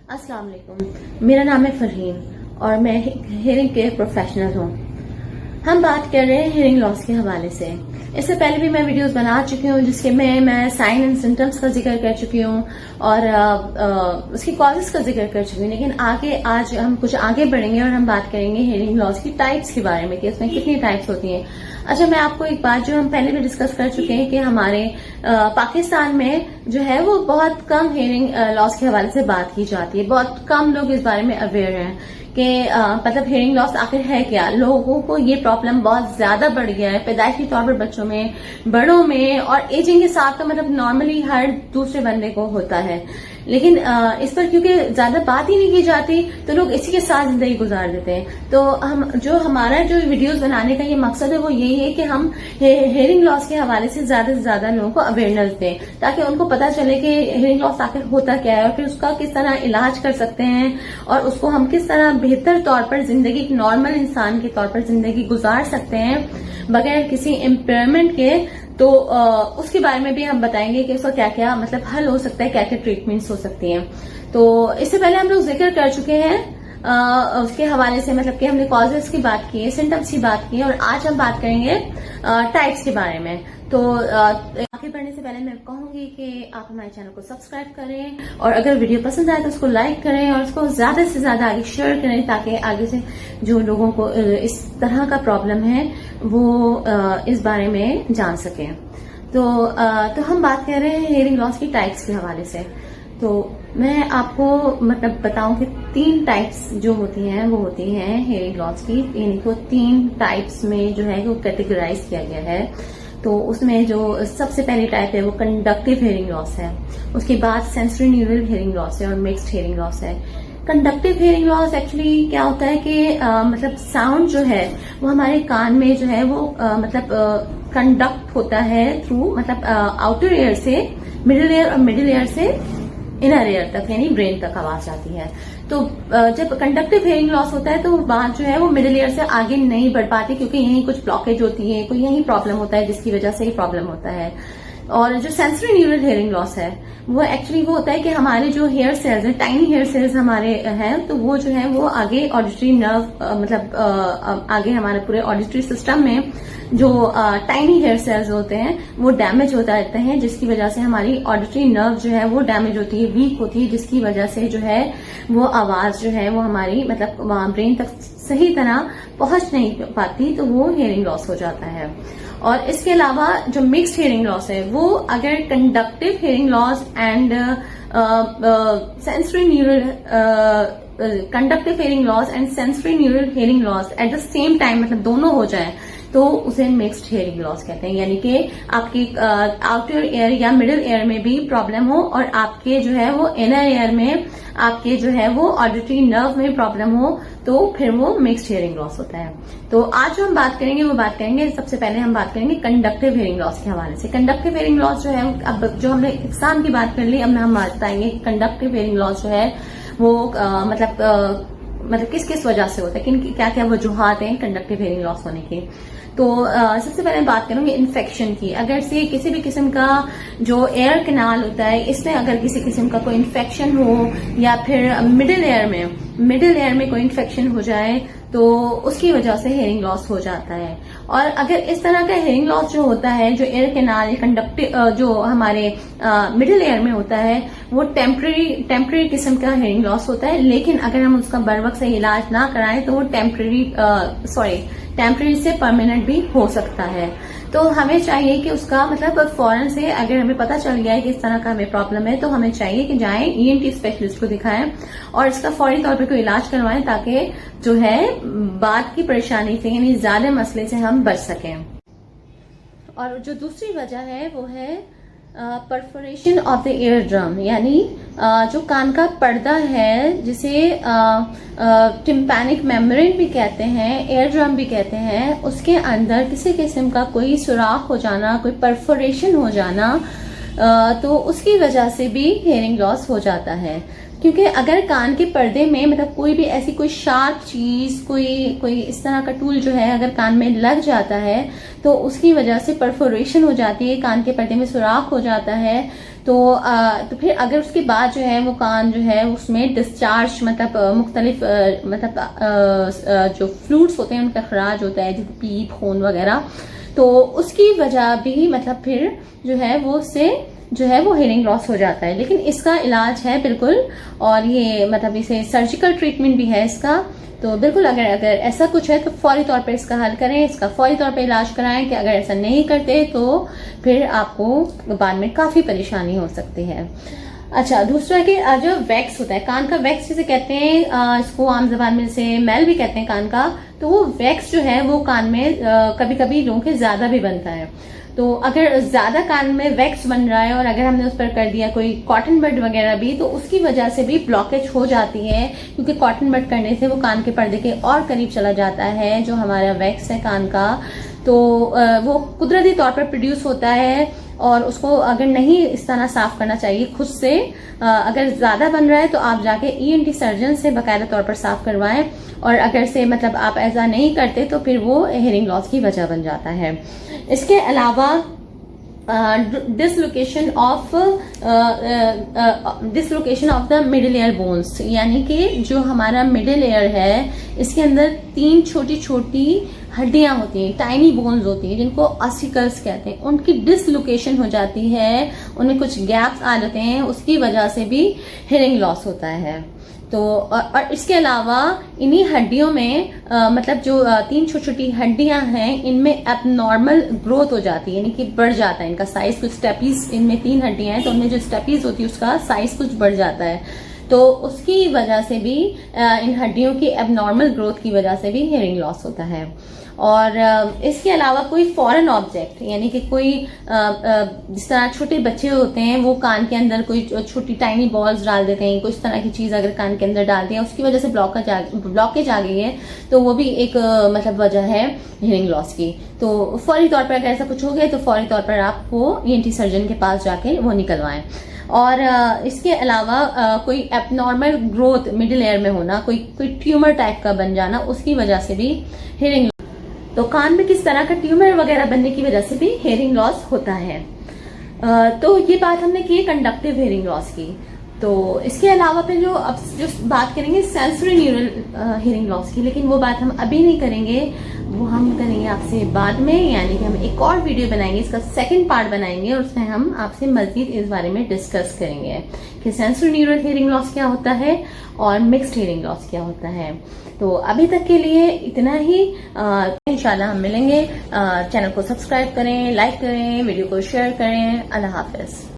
अस्सलाम वालेकुम। मेरा नाम है फरहीन और मैं हेयरिंग केयर प्रोफेशनल हूँ। हम बात कर रहे हैं हेयरिंग लॉस के हवाले से। इससे पहले भी मैं वीडियोस बना चुकी हूँ जिसके में मैं साइन एंड सिम्टम्स का जिक्र कर चुकी हूँ और उसकी कॉजेस का जिक्र कर चुकी हूँ। लेकिन आज हम कुछ आगे बढ़ेंगे और हम बात करेंगे हेयरिंग लॉस की टाइप्स के बारे में कि उसमें कितनी टाइप्स होती हैं। अच्छा, मैं आपको एक बात जो हम पहले भी डिस्कस कर चुके हैं कि हमारे पाकिस्तान में जो है वो बहुत कम हेयरिंग लॉस के हवाले से बात की जाती है। बहुत कम लोग इस बारे में अवेयर हैं कि मतलब हेयरिंग लॉस आखिर है क्या। लोगों को ये प्रॉब्लम बहुत ज्यादा बढ़ गया है पैदाइशी तौर पर, बच्चों में, बड़ों में, और एजिंग के साथ तो मतलब नॉर्मली हर दूसरे बंदे को होता है। लेकिन इस पर क्योंकि ज्यादा बात ही नहीं की जाती तो लोग इसी के साथ जिंदगी गुजार देते हैं। तो हमारा जो वीडियोस बनाने का ये मकसद है वो यही है कि हम हेयरिंग लॉस के हवाले से ज्यादा लोगों को अवेयरनेस दें ताकि उनको पता चले कि हेयरिंग लॉस आखिर होता क्या है और फिर उसका किस तरह इलाज कर सकते हैं और उसको हम किस तरह बेहतर तौर पर जिंदगी, एक नॉर्मल इंसान के तौर पर जिंदगी गुजार सकते हैं बगैर किसी इम्पेयरमेंट के। तो उसके बारे में भी हम बताएंगे कि उसका क्या क्या मतलब हल हो सकता है, क्या क्या ट्रीटमेंट्स हो सकती हैं। तो इससे पहले हम लोग जिक्र कर चुके हैं उसके हवाले से, मतलब कि हमने कॉजेस की बात की है, सिम्टम्स की बात की है, और आज हम बात करेंगे टाइप्स के बारे में। तो आगे बढ़ने से पहले मैं कहूंगी कि आप हमारे चैनल को सब्सक्राइब करें और अगर वीडियो पसंद आए तो उसको लाइक करें और उसको ज्यादा से ज्यादा आगे शेयर करें ताकि आगे से जो लोगों को इस तरह का प्रॉब्लम है वो इस बारे में जान सकें। तो हम बात कर रहे हैं हेयरिंग लॉस की टाइप्स के हवाले से। तो मैं आपको मतलब बताऊं कि 3 टाइप्स जो होती हैं वो होती हैं हेयरिंग लॉस की, यानी कि 3 टाइप्स में जो है वो कैटेगराइज किया गया है। तो उसमें जो सबसे पहली टाइप है वो कंडक्टिव हेयरिंग लॉस है, उसके बाद सेंसरी न्यूरल हेयरिंग लॉस है और मिक्स्ड हेयरिंग लॉस है। कंडक्टिव हेयरिंग लॉस एक्चुअली क्या होता है कि मतलब साउंड जो है वो हमारे कान में जो है वो मतलब कंडक्ट होता है थ्रू मतलब आउटर एयर से मिडिल एयर और मिडिल एयर से इनर एयर तक यानी ब्रेन तक आवाज आती है। तो जब कंडक्टिव हेयरिंग लॉस होता है तो बात जो है वो मिडिल ईयर से आगे नहीं बढ़ पाती क्योंकि यहीं कुछ ब्लॉकेज होती है, कोई यही प्रॉब्लम होता है जिसकी वजह से ही प्रॉब्लम होता है। और जो सेंसरी न्यूरल हेयरिंग लॉस है वो एक्चुअली वो होता है कि हमारे जो हेयर सेल्स हैं, टाइनी हेयर सेल्स हमारे हैं, तो वो जो है वो आगे ऑडिटरी नर्व मतलब आगे हमारे पूरे ऑडिटरी सिस्टम में जो टाइनी हेयर सेल्स होते हैं वो डैमेज होता रहते हैं, जिसकी वजह से हमारी ऑडिटरी नर्व जो है वो डैमेज होती है, वीक होती है, जिसकी वजह से जो है वो आवाज जो है वो हमारी मतलब वहां ब्रेन तक सही तरह पहुंच नहीं पाती, तो वो हेयरिंग लॉस हो जाता है। और इसके अलावा जो मिक्स्ड हेयरिंग लॉस है वो अगर conductive hearing loss and sensory neural conductive hearing loss and sensory neural hearing loss at the same time मतलब दोनों हो जाए तो उसे मिक्स्ड हेयरिंग लॉस कहते हैं। यानी कि आपकी आउटर एयर या मिडिल एयर में भी प्रॉब्लम हो और आपके जो है वो इनर एयर में आपके जो है वो ऑडिटरी नर्व में प्रॉब्लम हो तो फिर वो मिक्स्ड हेयरिंग लॉस होता है। तो आज जो हम बात करेंगे वो बात करेंगे, सबसे पहले हम बात करेंगे कंडक्टिव हेयरिंग लॉस के हवाले से। कंडक्टिव हेयरिंग लॉस जो है, अब जो हमने इकसाम की बात कर ली, अब हम बताएंगे कंडक्टिव हेयरिंग लॉस जो है वो मतलब किस किस वजह से होता है, किन क्या क्या वजूहात हैं कंडक्टिव हेयरिंग लॉस होने की। तो सबसे पहले बात करूंगी इन्फेक्शन की। अगर से किसी भी किस्म का जो एयर कैनाल होता है इसमें अगर किसी किस्म का कोई इन्फेक्शन हो या फिर मिडिल एयर में कोई इन्फेक्शन हो जाए तो उसकी वजह से हेयरिंग लॉस हो जाता है। और अगर इस तरह का हेयरिंग लॉस जो होता है, जो एयर कैनाल कंडक्टिव जो हमारे मिडिल एयर में होता है वो टेम्पररी किस्म का हेयरिंग लॉस होता है, लेकिन अगर हम उसका बरवक्त से इलाज ना कराएं तो वो टेम्पररी से परमानेंट भी हो सकता है। तो हमें चाहिए कि उसका मतलब फौरन से अगर हमें पता चल गया है कि इस तरह का हमें प्रॉब्लम है तो हमें चाहिए कि जाएं ईएनटी स्पेशलिस्ट को दिखाएं और इसका फौरी तौर पर कोई इलाज करवाएं ताकि जो है बाद की परेशानी से यानी ज्यादा मसले से हम बच सकें। और जो दूसरी वजह है वो है perforation of the ear drum, यानी जो कान का पर्दा है जिसे टिम्पैनिक मेम्ब्रेन भी कहते हैं, एयर ड्रम भी कहते हैं, उसके अंदर किसी किस्म का कोई सुराख हो जाना, कोई परफोरेशन हो जाना, तो उसकी वजह से भी हेयरिंग लॉस हो जाता है। क्योंकि अगर कान के पर्दे में मतलब कोई भी ऐसी कोई शार्प चीज, कोई इस तरह का टूल जो है अगर कान में लग जाता है तो उसकी वजह से परफोरेशन हो जाती है, कान के पर्दे में सुराख हो जाता है। तो फिर अगर उसके बाद जो है वो कान जो है उसमें डिस्चार्ज मतलब मुख्तलिफ जो फ्लूइड्स होते हैं उनका खराज होता है, जैसे पीप, खून वगैरह, तो उसकी वजह भी मतलब फिर जो है वो उससे जो है वो हेयरिंग लॉस हो जाता है। लेकिन इसका इलाज है बिल्कुल, और ये मतलब इसे सर्जिकल ट्रीटमेंट भी है इसका। तो बिल्कुल अगर ऐसा कुछ है तो फौरी तौर पे इसका हल करें, इसका फौरी तौर पे इलाज कराएं, कि अगर ऐसा नहीं करते तो फिर आपको बाद में काफी परेशानी हो सकती है। अच्छा, दूसरा कि जो वैक्स होता है, कान का वैक्स जिसे कहते हैं, इसको आम जबान में से मैल भी कहते हैं कान का, तो वो वैक्स जो है वो कान में कभी कभी लोगों के ज्यादा भी बनता है। तो अगर ज्यादा कान में वैक्स बन रहा है और अगर हमने उस पर कर दिया कोई कॉटन बड वगैरह भी, तो उसकी वजह से भी ब्लॉकेज हो जाती है, क्योंकि कॉटन बड करने से वो कान के पर्दे के और करीब चला जाता है जो हमारा वैक्स है कान का। तो वो कुदरती तौर पर प्रोड्यूस होता है और उसको अगर नहीं इस तरह साफ करना चाहिए खुद से। अगर ज्यादा बन रहा है तो आप जाके ENT सर्जन से बाकायदा तौर पर साफ करवाएं, और अगर से मतलब आप ऐसा नहीं करते तो फिर वो हेयरिंग लॉस की वजह बन जाता है। इसके अलावा dislocation of the middle ear bones, यानी कि जो हमारा मिडिल ईयर है इसके अंदर 3 छोटी छोटी हड्डियां होती हैं, टाइनी बोन्स होती हैं, जिनको ऑसिकल्स कहते हैं, उनकी डिसलोकेशन हो जाती है, उनमें कुछ गैप्स आ जाते हैं, उसकी वजह से भी हेयरिंग लॉस होता है। तो और इसके अलावा इन्हीं हड्डियों में मतलब जो 3 छोटी छोटी हड्डियां हैं इनमें एबनॉर्मल ग्रोथ हो जाती है, यानी कि बढ़ जाता है इनका साइज, कुछ स्टेपीज, इनमें 3 हड्डियां हैं तो उनमें जो स्टेपीज होती है उसका साइज कुछ बढ़ जाता है। तो उसकी वजह से भी इन हड्डियों की एबनॉर्मल ग्रोथ की वजह से भी हेयरिंग लॉस होता है। और इसके अलावा कोई फॉरेन ऑब्जेक्ट, यानी कि कोई जिस तरह छोटे बच्चे होते हैं वो कान के अंदर कोई छोटी टाइनी बॉल्स डाल देते हैं, कुछ तरह की चीज अगर कान के अंदर डाल दिया उसकी वजह से ब्लॉकेज आ गई है, तो वो भी एक मतलब वजह है हेयरिंग लॉस की। तो फौरी तौर पर अगर ऐसा कुछ हो गया तो फौरी तौर पर आप वो ENT सर्जन के पास जाके वो निकलवाएं। और इसके अलावा कोई एबनॉर्मल ग्रोथ मिडिल ईयर में होना, कोई ट्यूमर टाइप का बन जाना, उसकी वजह से भी हेयरिंग, तो कान में किस तरह का ट्यूमर वगैरह बनने की वजह से भी हेयरिंग लॉस होता है। तो ये बात हमने की कंडक्टिव हेयरिंग लॉस की। तो इसके अलावा फिर जो बात करेंगे सेंसरी न्यूरल हेयरिंग लॉस की, लेकिन वो बात हम अभी नहीं करेंगे, वो हम करेंगे आपसे बाद में, यानी कि हम एक और वीडियो बनाएंगे, इसका सेकंड पार्ट बनाएंगे और उसमें हम आपसे मजीद इस बारे में डिस्कस करेंगे कि सेंसरी न्यूरल हेयरिंग लॉस क्या होता है और मिक्स्ड हेयरिंग लॉस क्या होता है। तो अभी तक के लिए इतना ही, इंशाल्लाह हम मिलेंगे। चैनल को सब्सक्राइब करें, लाइक करें, वीडियो को शेयर करें। अल्लाह हाफिज।